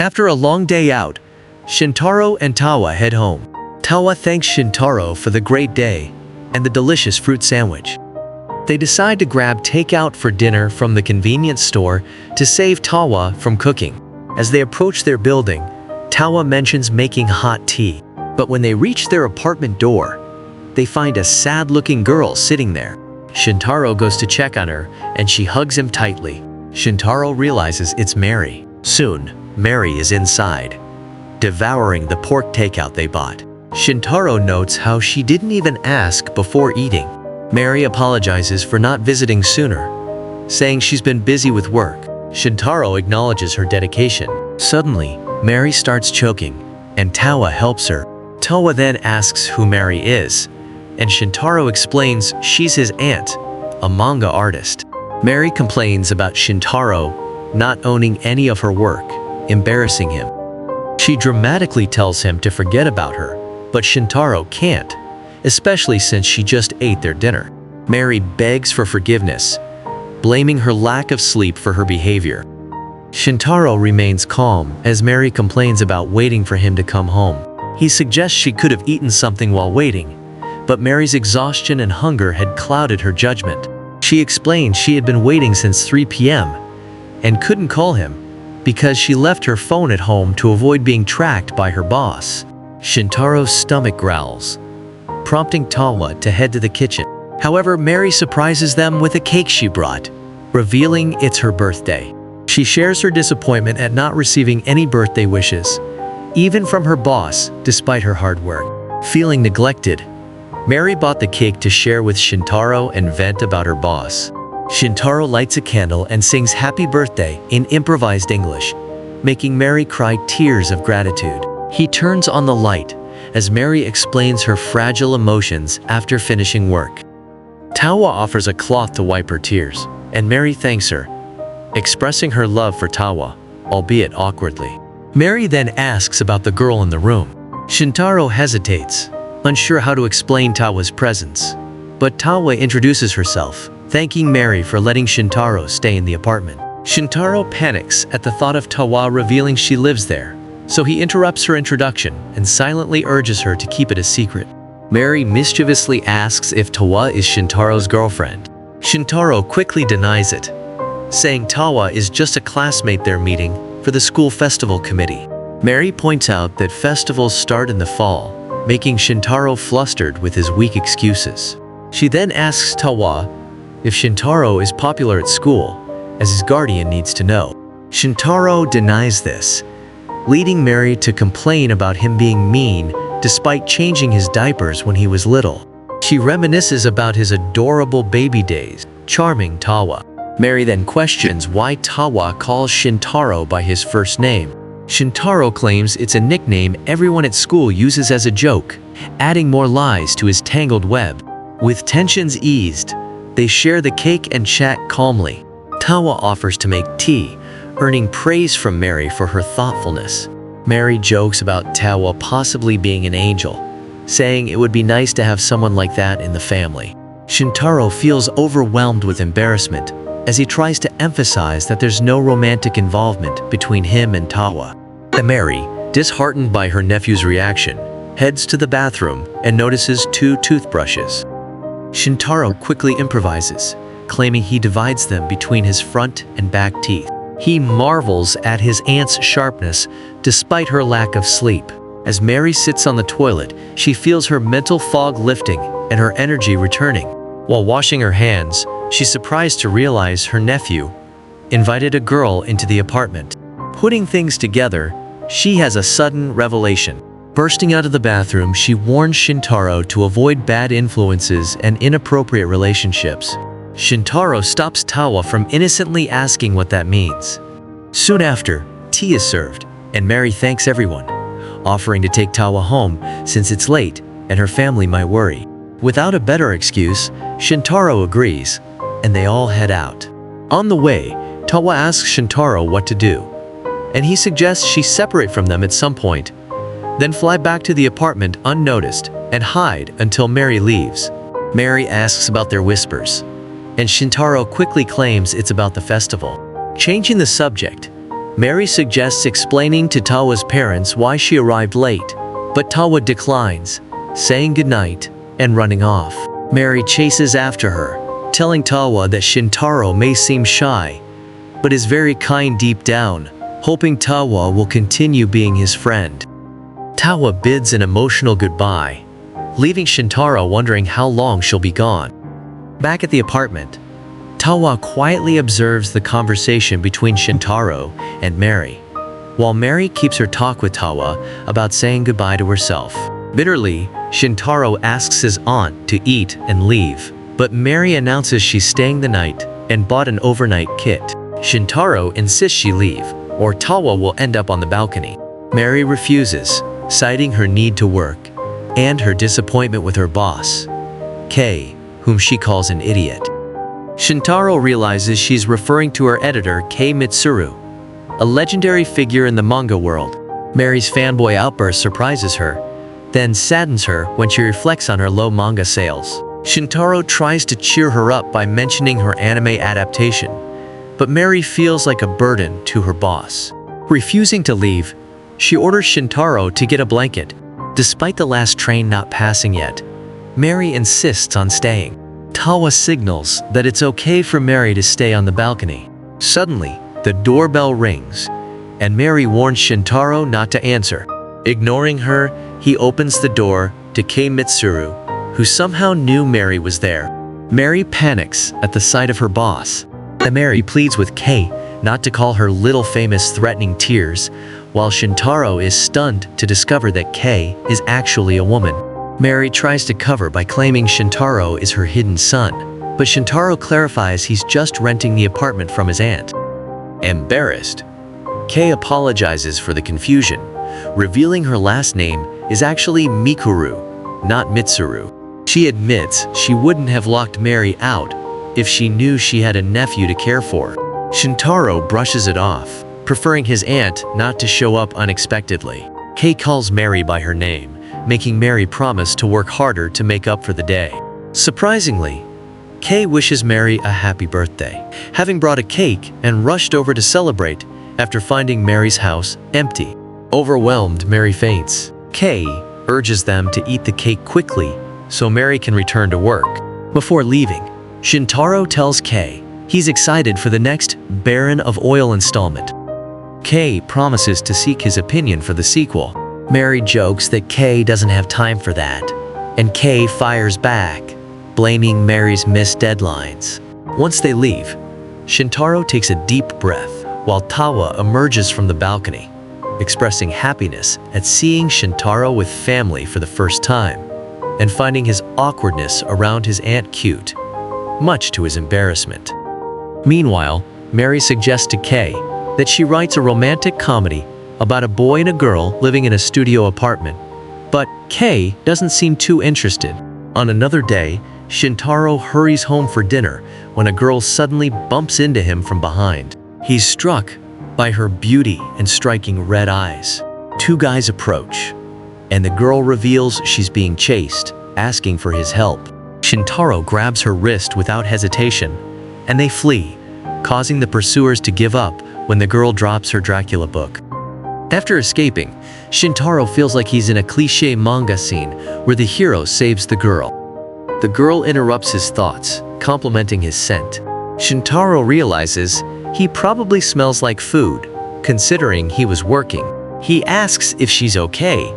After a long day out, Shintaro and Tawa head home. Tawa thanks Shintaro for the great day and the delicious fruit sandwich. They decide to grab takeout for dinner from the convenience store to save Tawa from cooking. As they approach their building, Tawa mentions making hot tea. But when they reach their apartment door, they find a sad-looking girl sitting there. Shintaro goes to check on her and she hugs him tightly. Shintaro realizes it's Mary. Soon, Mary is inside, devouring the pork takeout they bought. Shintaro notes how she didn't even ask before eating. Mary apologizes for not visiting sooner, saying she's been busy with work. Shintaro acknowledges her dedication. Suddenly, Mary starts choking, and Tawa helps her. Tawa then asks who Mary is, and Shintaro explains she's his aunt, a manga artist. Mary complains about Shintaro not owning any of her work, embarrassing him. She dramatically tells him to forget about her, but Shintaro can't, especially since she just ate their dinner. Mary begs for forgiveness, blaming her lack of sleep for her behavior. Shintaro remains calm as Mary complains about waiting for him to come home. He suggests she could have eaten something while waiting, but Mary's exhaustion and hunger had clouded her judgment. She explained she had been waiting since 3 p.m. and couldn't call him because she left her phone at home to avoid being tracked by her boss. Shintaro's stomach growls, prompting Tawa to head to the kitchen. However, Mary surprises them with a cake she brought, revealing it's her birthday. She shares her disappointment at not receiving any birthday wishes, even from her boss, despite her hard work. Feeling neglected, Mary bought the cake to share with Shintaro and vent about her boss. Shintaro lights a candle and sings happy birthday in improvised English, making Mary cry tears of gratitude. He turns on the light as Mary explains her fragile emotions after finishing work. Tawa offers a cloth to wipe her tears, and Mary thanks her, expressing her love for Tawa, albeit awkwardly. Mary then asks about the girl in the room. Shintaro hesitates, unsure how to explain Tawa's presence, but Tawa introduces herself, thanking Mary for letting Shintaro stay in the apartment. Shintaro panics at the thought of Tawa revealing she lives there, so he interrupts her introduction and silently urges her to keep it a secret. Mary mischievously asks if Tawa is Shintaro's girlfriend. Shintaro quickly denies it, saying Tawa is just a classmate they're meeting for the school festival committee. Mary points out that festivals start in the fall, making Shintaro flustered with his weak excuses. She then asks Tawa if Shintaro is popular at school, as his guardian needs to know. Shintaro denies this, leading Mary to complain about him being mean despite changing his diapers when he was little. She reminisces about his adorable baby days, charming Tawa. Mary then questions why Tawa calls Shintaro by his first name. Shintaro claims it's a nickname everyone at school uses as a joke, adding more lies to his tangled web. With tensions eased, they share the cake and chat calmly. Tawa offers to make tea, earning praise from Mary for her thoughtfulness. Mary jokes about Tawa possibly being an angel, saying it would be nice to have someone like that in the family. Shintaro feels overwhelmed with embarrassment as he tries to emphasize that there's no romantic involvement between him and Tawa. Mary, disheartened by her nephew's reaction, heads to the bathroom and notices 2 toothbrushes. Shintaro quickly improvises, claiming he divides them between his front and back teeth. He marvels at his aunt's sharpness despite her lack of sleep. As Mary sits on the toilet, she feels her mental fog lifting and her energy returning. While washing her hands, she's surprised to realize her nephew invited a girl into the apartment. Putting things together, she has a sudden revelation. Bursting out of the bathroom, she warns Shintaro to avoid bad influences and inappropriate relationships. Shintaro stops Tawa from innocently asking what that means. Soon after, tea is served, and Mary thanks everyone, offering to take Tawa home since it's late and her family might worry. Without a better excuse, Shintaro agrees, and they all head out. On the way, Tawa asks Shintaro what to do, and he suggests she separate from them at some point, then fly back to the apartment unnoticed and hide until Mary leaves. Mary asks about their whispers, and Shintaro quickly claims it's about the festival. Changing the subject, Mary suggests explaining to Tawa's parents why she arrived late, but Tawa declines, saying goodnight and running off. Mary chases after her, telling Tawa that Shintaro may seem shy, but is very kind deep down, hoping Tawa will continue being his friend. Tawa bids an emotional goodbye, leaving Shintaro wondering how long she'll be gone. Back at the apartment, Tawa quietly observes the conversation between Shintaro and Mary, while Mary keeps her talk with Tawa about saying goodbye to herself. Bitterly, Shintaro asks his aunt to eat and leave, but Mary announces she's staying the night and bought an overnight kit. Shintaro insists she leave, or Tawa will end up on the balcony. Mary refuses, citing her need to work and her disappointment with her boss, Kei, whom she calls an idiot. Shintaro realizes she's referring to her editor, Kei Mitsuru, a legendary figure in the manga world. Mary's fanboy outburst surprises her, then saddens her when she reflects on her low manga sales. Shintaro tries to cheer her up by mentioning her anime adaptation, but Mary feels like a burden to her boss. Refusing to leave, she orders Shintaro to get a blanket. Despite the last train not passing yet, Mary insists on staying. Tawa signals that it's okay for Mary to stay on the balcony. Suddenly, the doorbell rings, and Mary warns Shintaro not to answer. Ignoring her, he opens the door to Kei Mitsuru, who somehow knew Mary was there. Mary panics at the sight of her boss. Mary pleads with Kei not to call her little famous threatening tears, while Shintaro is stunned to discover that Kei is actually a woman. Mary tries to cover by claiming Shintaro is her hidden son, but Shintaro clarifies he's just renting the apartment from his aunt. Embarrassed, Kei apologizes for the confusion, revealing her last name is actually Mikuru, not Mitsuru. She admits she wouldn't have locked Mary out if she knew she had a nephew to care for. Shintaro brushes it off, preferring his aunt not to show up unexpectedly. Kei calls Mary by her name, making Mary promise to work harder to make up for the day. Surprisingly, Kei wishes Mary a happy birthday, having brought a cake and rushed over to celebrate after finding Mary's house empty. Overwhelmed, Mary faints. Kei urges them to eat the cake quickly so Mary can return to work. Before leaving, Shintaro tells Kei he's excited for the next Baron of Oil installment. Kei promises to seek his opinion for the sequel. Mary jokes that Kei doesn't have time for that, and Kei fires back, blaming Mary's missed deadlines. Once they leave, Shintaro takes a deep breath while Tawa emerges from the balcony, expressing happiness at seeing Shintaro with family for the first time and finding his awkwardness around his aunt cute, much to his embarrassment. Meanwhile, Mary suggests to Kei that she writes a romantic comedy about a boy and a girl living in a studio apartment, but Kei doesn't seem too interested. On another day, Shintaro hurries home for dinner when a girl suddenly bumps into him from behind. He's struck by her beauty and striking red eyes. Two guys approach, and the girl reveals she's being chased, asking for his help. Shintaro grabs her wrist without hesitation, and they flee, causing the pursuers to give up when the girl drops her Dracula book. After escaping, Shintaro feels like he's in a cliché manga scene where the hero saves the girl. The girl interrupts his thoughts, complimenting his scent. Shintaro realizes he probably smells like food, considering he was working. He asks if she's okay,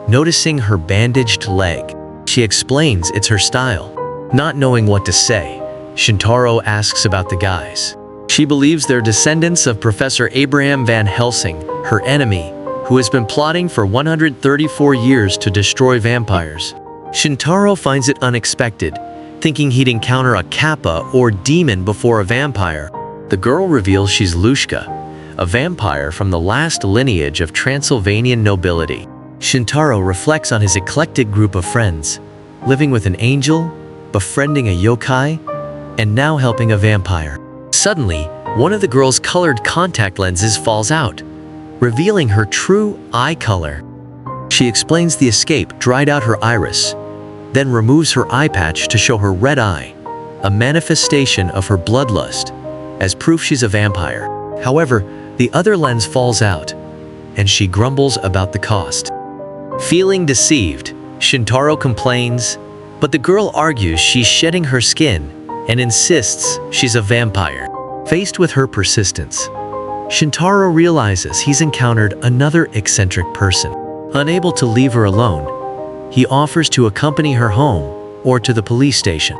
noticing her bandaged leg. She explains it's her style. Not knowing what to say, Shintaro asks about the guys. She believes they're descendants of Professor Abraham Van Helsing, her enemy, who has been plotting for 134 years to destroy vampires. Shintaro finds it unexpected, thinking he'd encounter a kappa or demon before a vampire. The girl reveals she's Lushka, a vampire from the last lineage of Transylvanian nobility. Shintaro reflects on his eclectic group of friends, living with an angel, befriending a yokai, and now helping a vampire. Suddenly, one of the girl's colored contact lenses falls out, revealing her true eye color. She explains the escape dried out her iris, then removes her eye patch to show her red eye, a manifestation of her bloodlust, as proof she's a vampire. However, The other lens falls out, and she grumbles about the cost. Feeling deceived, Shintaro complains, but the girl argues she's shedding her skin and insists she's a vampire. Faced with her persistence, Shintaro realizes he's encountered another eccentric person. Unable to leave her alone, he offers to accompany her home or to the police station.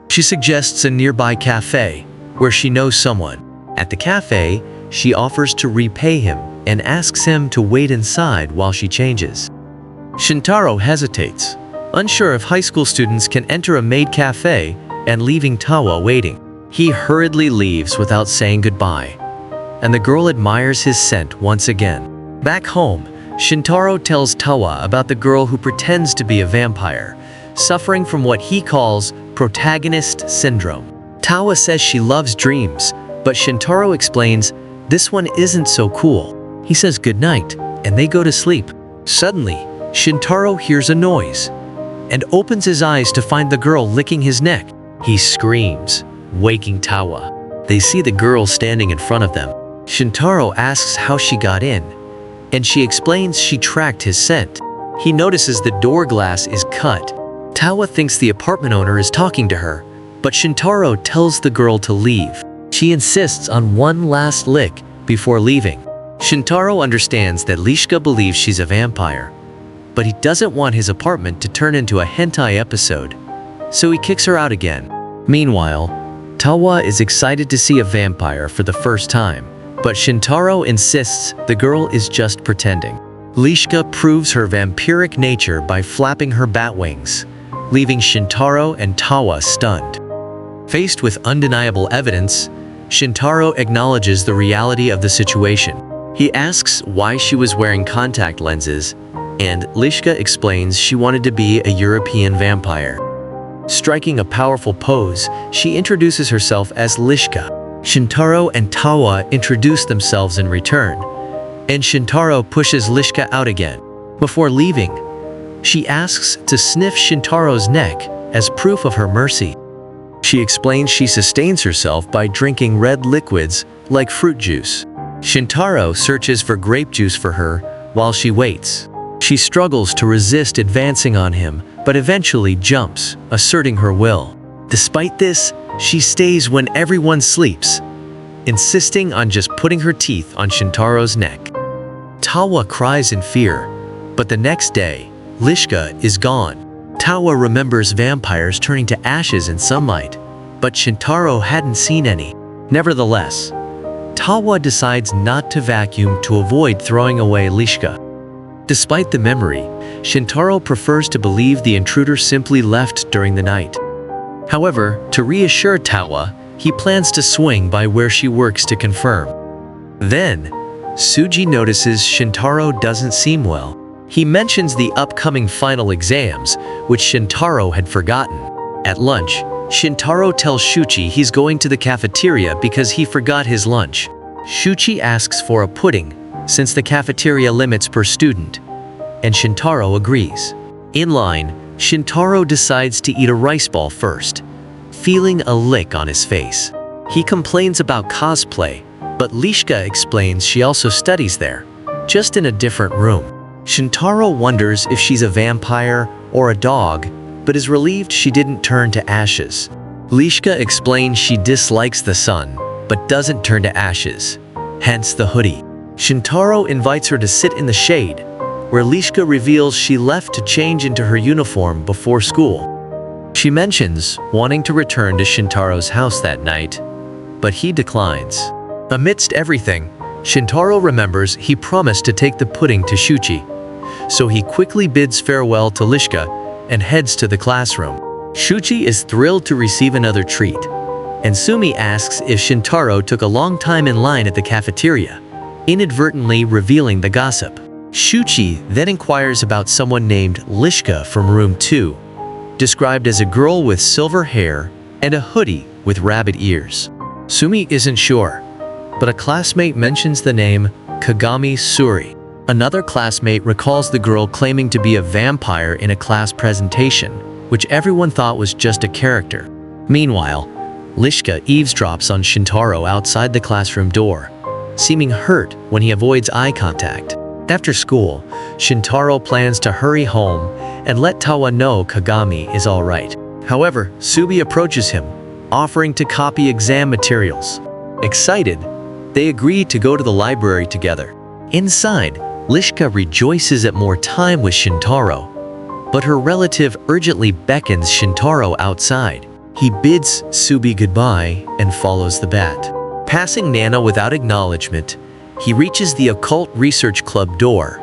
She suggests a nearby cafe where she knows someone. At the cafe, she offers to repay him and asks him to wait inside while she changes. Shintaro hesitates, unsure if high school students can enter a maid cafe and leaving Tawa waiting. He hurriedly leaves without saying goodbye, and the girl admires his scent once again. Back home, Shintaro tells Tawa about the girl who pretends to be a vampire, suffering from what he calls protagonist syndrome. Tawa says she loves dreams, but Shintaro explains this one isn't so cool. He says goodnight, and they go to sleep. Suddenly, Shintaro hears a noise and opens his eyes to find the girl licking his neck. He screams, waking Tawa. They see the girl standing in front of them. Shintaro asks how she got in, and she explains she tracked his scent. He notices the door glass is cut. Tawa thinks the apartment owner is talking to her, but Shintaro tells the girl to leave. She insists on one last lick before leaving. Shintaro understands that Lishka believes she's a vampire, but he doesn't want his apartment to turn into a hentai episode, so he kicks her out again. Meanwhile, Tawa is excited to see a vampire for the first time, but Shintaro insists the girl is just pretending. Lishka proves her vampiric nature by flapping her bat wings, leaving Shintaro and Tawa stunned. Faced with undeniable evidence, Shintaro acknowledges the reality of the situation. He asks why she was wearing contact lenses, and Lishka explains she wanted to be a European vampire. Striking a powerful pose, she introduces herself as Lishka. Shintaro and Tawa introduce themselves in return, and Shintaro pushes Lishka out again. Before leaving, she asks to sniff Shintaro's neck as proof of her mercy. She explains she sustains herself by drinking red liquids like fruit juice. Shintaro searches for grape juice for her while she waits. She struggles to resist advancing on him, but eventually jumps, asserting her will. Despite this, she stays when everyone sleeps, insisting on just putting her teeth on Shintaro's neck. Tawa cries in fear, but the next day, Lishka is gone. Tawa remembers vampires turning to ashes in sunlight, but Shintaro hadn't seen any. Nevertheless, Tawa decides not to vacuum to avoid throwing away Lishka. Despite the memory, Shintaro prefers to believe the intruder simply left during the night. However, to reassure Tawa, he plans to swing by where she works to confirm. Then, Suji notices Shintaro doesn't seem well. He mentions the upcoming final exams, which Shintaro had forgotten. At lunch, Shintaro tells Shuchi he's going to the cafeteria because he forgot his lunch. Shuchi asks for a pudding, since the cafeteria limits per student, and Shintaro agrees. In line, Shintaro decides to eat a rice ball first, feeling a lick on his face. He complains about cosplay, but Lishka explains she also studies there, just in a different room. Shintaro wonders if she's a vampire or a dog, but is relieved she didn't turn to ashes. Lishka explains she dislikes the sun, but doesn't turn to ashes, hence the hoodie. Shintaro invites her to sit in the shade, where Lishka reveals she left to change into her uniform before school. She mentions wanting to return to Shintaro's house that night, but he declines. Amidst everything, Shintaro remembers he promised to take the pudding to Shuchi, so he quickly bids farewell to Lishka and heads to the classroom. Shuchi is thrilled to receive another treat, and Sumi asks if Shintaro took a long time in line at the cafeteria, inadvertently revealing the gossip. Shuchi then inquires about someone named Lishka from room 2, described as a girl with silver hair and a hoodie with rabbit ears. Sumi isn't sure, but a classmate mentions the name Kagami Suri. Another classmate recalls the girl claiming to be a vampire in a class presentation, which everyone thought was just a character. Meanwhile, Lishka eavesdrops on Shintaro outside the classroom door, seeming hurt when he avoids eye contact. After school, Shintaro plans to hurry home and let Tawa know Kagami is alright. However, Subi approaches him, offering to copy exam materials. Excited, they agree to go to the library together. Inside, Lishka rejoices at more time with Shintaro, but her relative urgently beckons Shintaro outside. He bids Subi goodbye and follows the bat. Passing Nana without acknowledgement, he reaches the Occult Research Club door,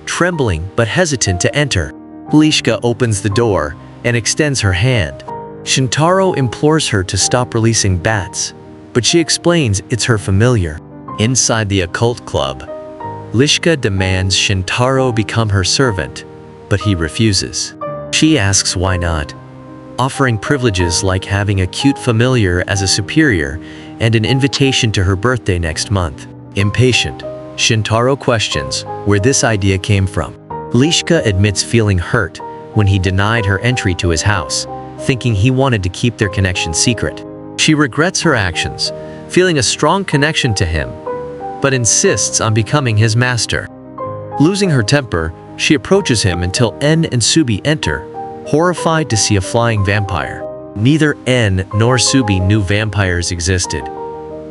trembling but hesitant to enter. Lishka opens the door and extends her hand. Shintaro implores her to stop releasing bats, but she explains it's her familiar. Inside the Occult Club, Lishka demands Shintaro become her servant, but he refuses. She asks why not, offering privileges like having a cute familiar as a superior and an invitation to her birthday next month. Impatient, Shintaro questions where this idea came from. Lishka admits feeling hurt when he denied her entry to his house, thinking he wanted to keep their connection secret. She regrets her actions, feeling a strong connection to him, but insists on becoming his master. Losing her temper, she approaches him until En and Subi enter, horrified to see a flying vampire. Neither En nor Subi knew vampires existed,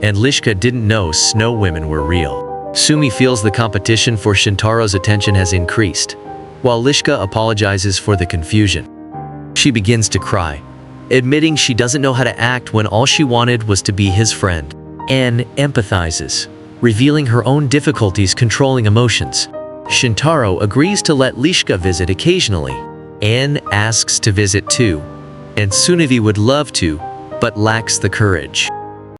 and Lishka didn't know snow women were real. Sumi feels the competition for Shintaro's attention has increased, while Lishka apologizes for the confusion. She begins to cry, admitting she doesn't know how to act when all she wanted was to be his friend. En empathizes, revealing her own difficulties controlling emotions. Shintaro agrees to let Lishka visit occasionally. En asks to visit too, and Tsunavi would love to, but lacks the courage.